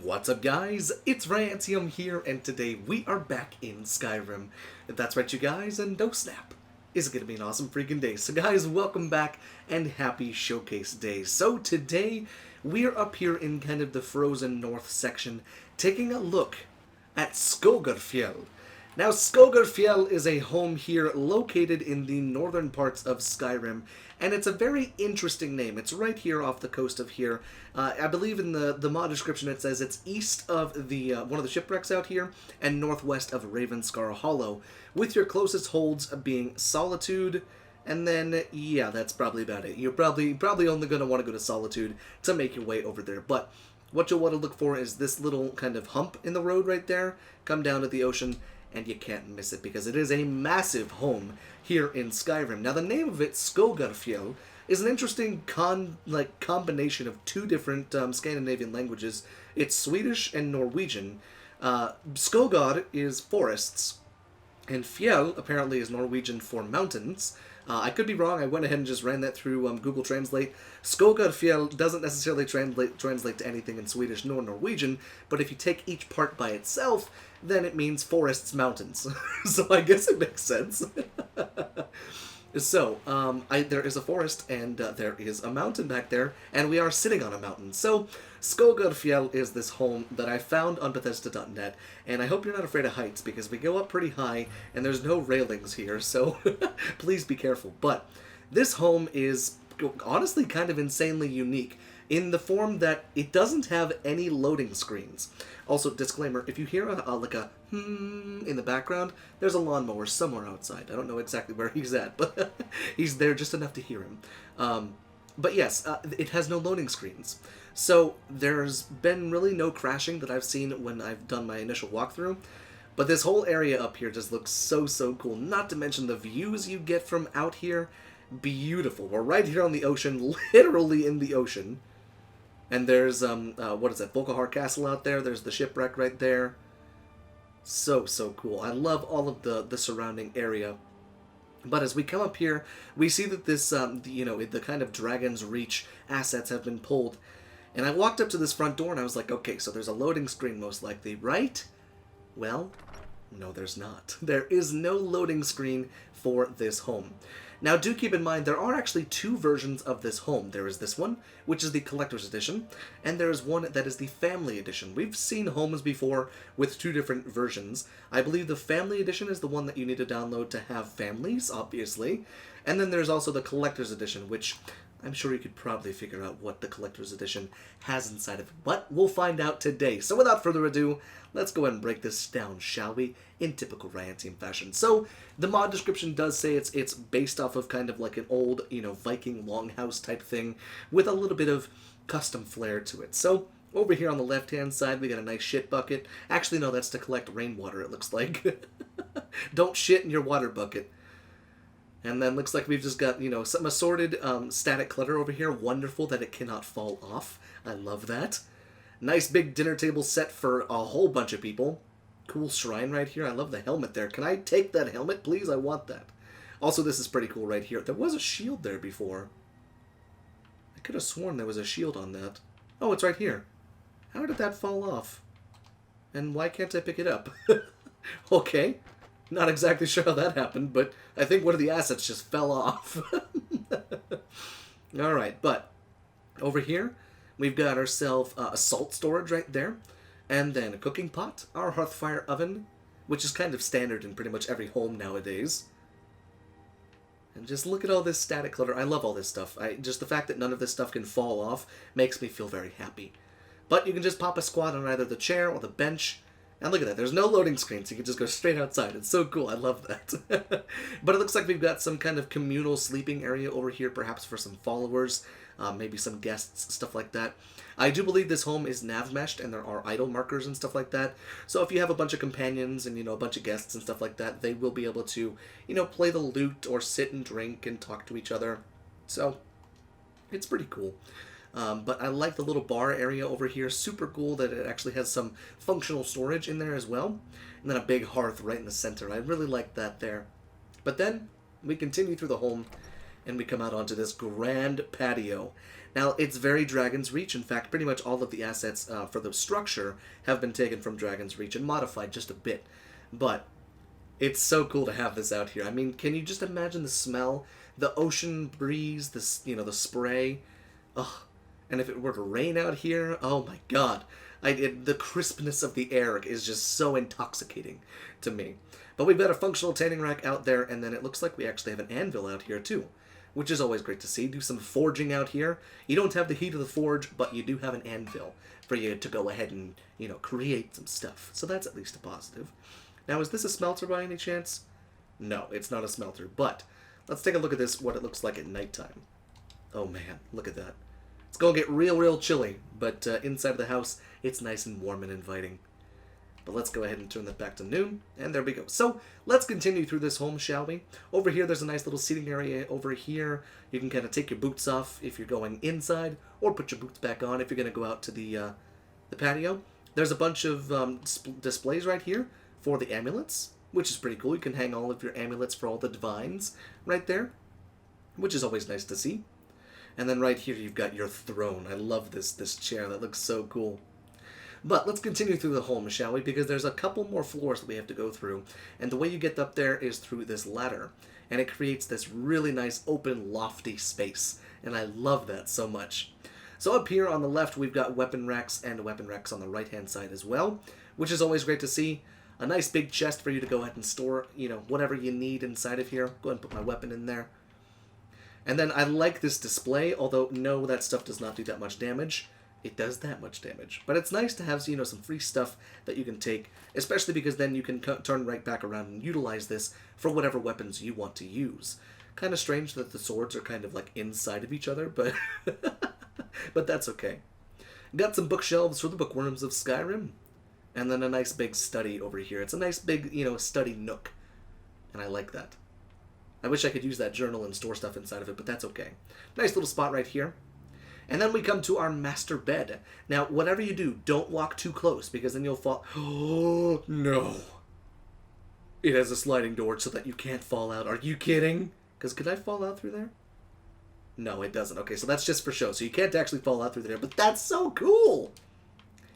What's up, guys? It's Rantium here, and today we are back in Skyrim. That's right, you guys, and oh snap, is it gonna be an awesome freaking day. So guys, welcome back, and happy Showcase Day. So today, we're up here in kind of the frozen north section, taking a look at SKOGARFJELL. Now, SKOGARFJELL is a home here located in the northern parts of Skyrim, and it's a very interesting name. It's right here off the coast of here. I believe in the mod description it says it's east of the one of the shipwrecks out here and northwest of Ravenscar Hollow, with your closest holds being Solitude, and then, yeah, that's probably about it. You're probably only going to want to go to Solitude to make your way over there, but what you'll want to look for is this little kind of hump in the road right there. Come down to the ocean, and you can't miss it because it is a massive home here in Skyrim. Now, the name of it, SKOGARFJELL, is an interesting combination of two different Scandinavian languages. It's Swedish and Norwegian. Skogar is forests, and fjell apparently is Norwegian for mountains. I could be wrong. I went ahead and just ran that through Google Translate. SKOGARFJELL doesn't necessarily translate to anything in Swedish nor Norwegian, but if you take each part by itself, then it means forests, mountains. So I guess it makes sense. So, there is a forest, and there is a mountain back there, and we are sitting on a mountain. So, SKOGARFJELL is this home that I found on Bethesda.net, and I hope you're not afraid of heights, because we go up pretty high, and there's no railings here, so please be careful. But this home is honestly kind of insanely unique, in the form that it doesn't have any loading screens. Also, disclaimer, if you hear like a in the background, there's a lawnmower somewhere outside. I don't know exactly where he's at, but he's there just enough to hear him. But yes, it has no loading screens. So there's been really no crashing that I've seen when I've done my initial walkthrough. But this whole area up here just looks so cool. Not to mention the views you get from out here. Beautiful. We're right here on the ocean, literally in the ocean. And there's, what is that, Volkahar Castle out there. There's the shipwreck right there. So cool. I love all of the surrounding area. But as we come up here, we see that this, the kind of Dragon's Reach assets have been pulled. And I walked up to this front door and I was like, okay, so there's a loading screen most likely, right? Well, no, there's not. There is no loading screen for this home. Now, do keep in mind, there are actually two versions of this home. There is this one, which is the Collector's Edition, and there is one that is the Family Edition. We've seen homes before with two different versions. I believe the Family Edition is the one that you need to download to have families, obviously. And then there's also the Collector's Edition, which I'm sure you could probably figure out what the Collector's Edition has inside of it. But we'll find out today. So without further ado, let's go ahead and break this down, shall we? In typical Rantium fashion. So, the mod description does say it's based off of kind of like an old, Viking longhouse type thing, with a little bit of custom flair to it. So, over here on the left-hand side, we got a nice shit bucket. Actually, no, that's to collect rainwater, it looks like. Don't shit in your water bucket. And then looks like we've just got, some assorted static clutter over here. Wonderful that it cannot fall off. I love that. Nice big dinner table set for a whole bunch of people. Cool shrine right here. I love the helmet there. Can I take that helmet, please? I want that. Also, this is pretty cool right here. There was a shield there before. I could have sworn there was a shield on that. Oh, it's right here. How did that fall off? And why can't I pick it up? Okay. Not exactly sure how that happened, but I think one of the assets just fell off. Alright, but over here, we've got ourselves a salt storage right there, and then a cooking pot, our Hearthfire Oven, which is kind of standard in pretty much every home nowadays. And just look at all this static clutter. I love all this stuff. Just the fact that none of this stuff can fall off makes me feel very happy. But you can just pop a squat on either the chair or the bench. And look at that, there's no loading screen, so you can just go straight outside. It's so cool, I love that. But it looks like we've got some kind of communal sleeping area over here, perhaps for some followers, maybe some guests, stuff like that. I do believe this home is nav-meshed, and there are idle markers and stuff like that. So if you have a bunch of companions and, a bunch of guests and stuff like that, they will be able to, play the lute or sit and drink and talk to each other. So, it's pretty cool. But I like the little bar area over here. Super cool that it actually has some functional storage in there as well. And then a big hearth right in the center. I really like that there. But then we continue through the home, and we come out onto this grand patio. Now, it's very Dragon's Reach. In fact, pretty much all of the assets for the structure have been taken from Dragon's Reach and modified just a bit. But it's so cool to have this out here. I mean, can you just imagine the smell? The ocean breeze, this, the spray. Ugh. And if it were to rain out here, oh my god. The crispness of the air is just so intoxicating to me. But we've got a functional tanning rack out there, and then it looks like we actually have an anvil out here too, which is always great to see. Do some forging out here. You don't have the heat of the forge, but you do have an anvil for you to go ahead and, create some stuff. So that's at least a positive. Now, is this a smelter by any chance? No, it's not a smelter, but let's take a look at this, what it looks like at nighttime. Oh man, look at that. It's going to get real chilly, but inside of the house, it's nice and warm and inviting. But let's go ahead and turn that back to noon, and there we go. So, let's continue through this home, shall we? Over here, there's a nice little seating area over here. You can kind of take your boots off if you're going inside, or put your boots back on if you're going to go out to the patio. There's a bunch of displays right here for the amulets, which is pretty cool. You can hang all of your amulets for all the divines right there, which is always nice to see. And then right here, you've got your throne. I love this chair. That looks so cool. But let's continue through the home, shall we? Because there's a couple more floors that we have to go through. And the way you get up there is through this ladder. And it creates this really nice, open, lofty space. And I love that so much. So up here on the left, we've got weapon racks and weapon racks on the right-hand side as well, which is always great to see. A nice big chest for you to go ahead and store, whatever you need inside of here. Go ahead and put my weapon in there. And then I like this display, although no, that stuff does not do that much damage. It does that much damage. But it's nice to have, some free stuff that you can take, especially because then you can turn right back around and utilize this for whatever weapons you want to use. Kind of strange that the swords are kind of like inside of each other, but but that's okay. Got some bookshelves for the bookworms of Skyrim. And then a nice big study over here. It's a nice big, study nook. And I like that. I wish I could use that journal and store stuff inside of it, but that's okay. Nice little spot right here. And then we come to our master bed. Now, whatever you do, don't walk too close, because then you'll fall... Oh, no. It has a sliding door so that you can't fall out. Are you kidding? Because could I fall out through there? No, it doesn't. Okay, so that's just for show. So you can't actually fall out through there, but that's so cool!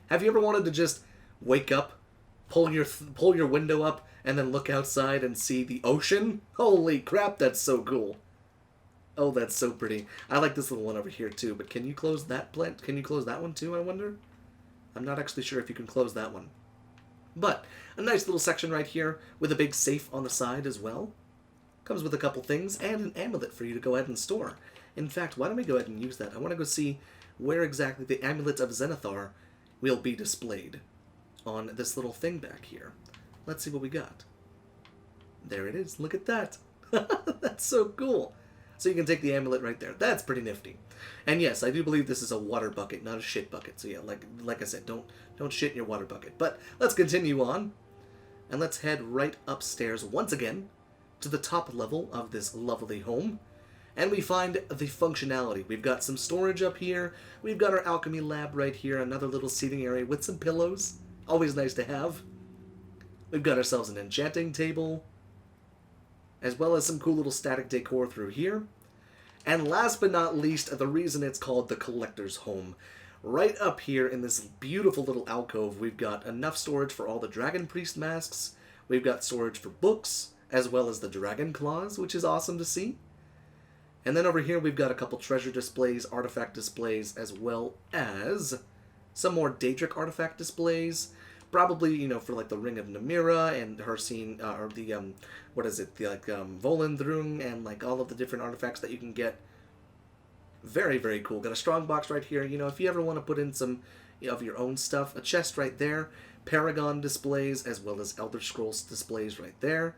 Have you ever wanted to just wake up, pull your window up, and then look outside and see the ocean? Holy crap, that's so cool. Oh, that's so pretty. I like this little one over here too, but can you close that plant? Can you close that one too, I wonder? I'm not actually sure if you can close that one. But a nice little section right here with a big safe on the side as well. Comes with a couple things and an amulet for you to go ahead and store. In fact, why don't we go ahead and use that? I want to go see where exactly the amulet of Zenithar will be displayed on this little thing back here. Let's see what we got. There it is. Look at that. That's so cool. So you can take the amulet right there. That's pretty nifty. And yes, I do believe this is a water bucket, not a shit bucket. So yeah, like I said, don't shit in your water bucket. But let's continue on. And let's head right upstairs once again to the top level of this lovely home. And we find the functionality. We've got some storage up here. We've got our alchemy lab right here. Another little seating area with some pillows. Always nice to have. We've got ourselves an enchanting table, as well as some cool little static decor through here. And last but not least, the reason it's called the Collector's Home. Right up here in this beautiful little alcove, we've got enough storage for all the Dragon Priest masks. We've got storage for books, as well as the Dragon Claws, which is awesome to see. And then over here we've got a couple treasure displays, artifact displays, as well as some more Daedric artifact displays. Probably, for like the Ring of Namira and her scene, or the, Volendrung, and like all of the different artifacts that you can get. Very, very cool. Got a strong box right here. If you ever want to put in some of your own stuff, a chest right there. Paragon displays, as well as Elder Scrolls displays right there.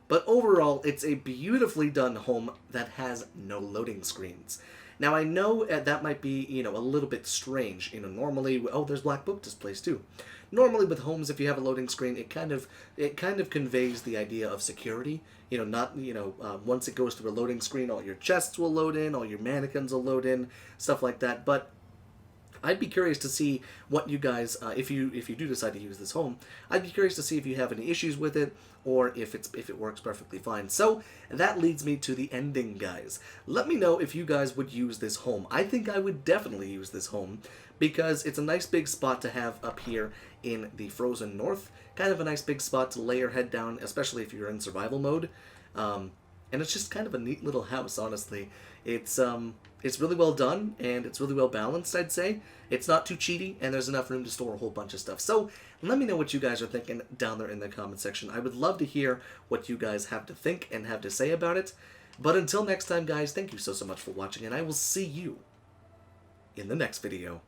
But overall, it's a beautifully done home that has no loading screens. Now, I know that might be, a little bit strange. Normally, there's black book displays too. Normally with homes, if you have a loading screen, it kind of conveys the idea of security. Once it goes through a loading screen, all your chests will load in, all your mannequins will load in, stuff like that. But I'd be curious to see what you guys, if you do decide to use this home, I'd be curious to see if you have any issues with it or if it works perfectly fine. So that leads me to the ending, guys. Let me know if you guys would use this home. I think I would definitely use this home because it's a nice big spot to have up here in the frozen north. Kind of a nice big spot to lay your head down, especially if you're in survival mode. And it's just kind of a neat little house, honestly. It's really well done, and it's really well balanced, I'd say. It's not too cheaty, and there's enough room to store a whole bunch of stuff. So, let me know what you guys are thinking down there in the comment section. I would love to hear what you guys have to think and have to say about it. But until next time, guys, thank you so much for watching, and I will see you in the next video.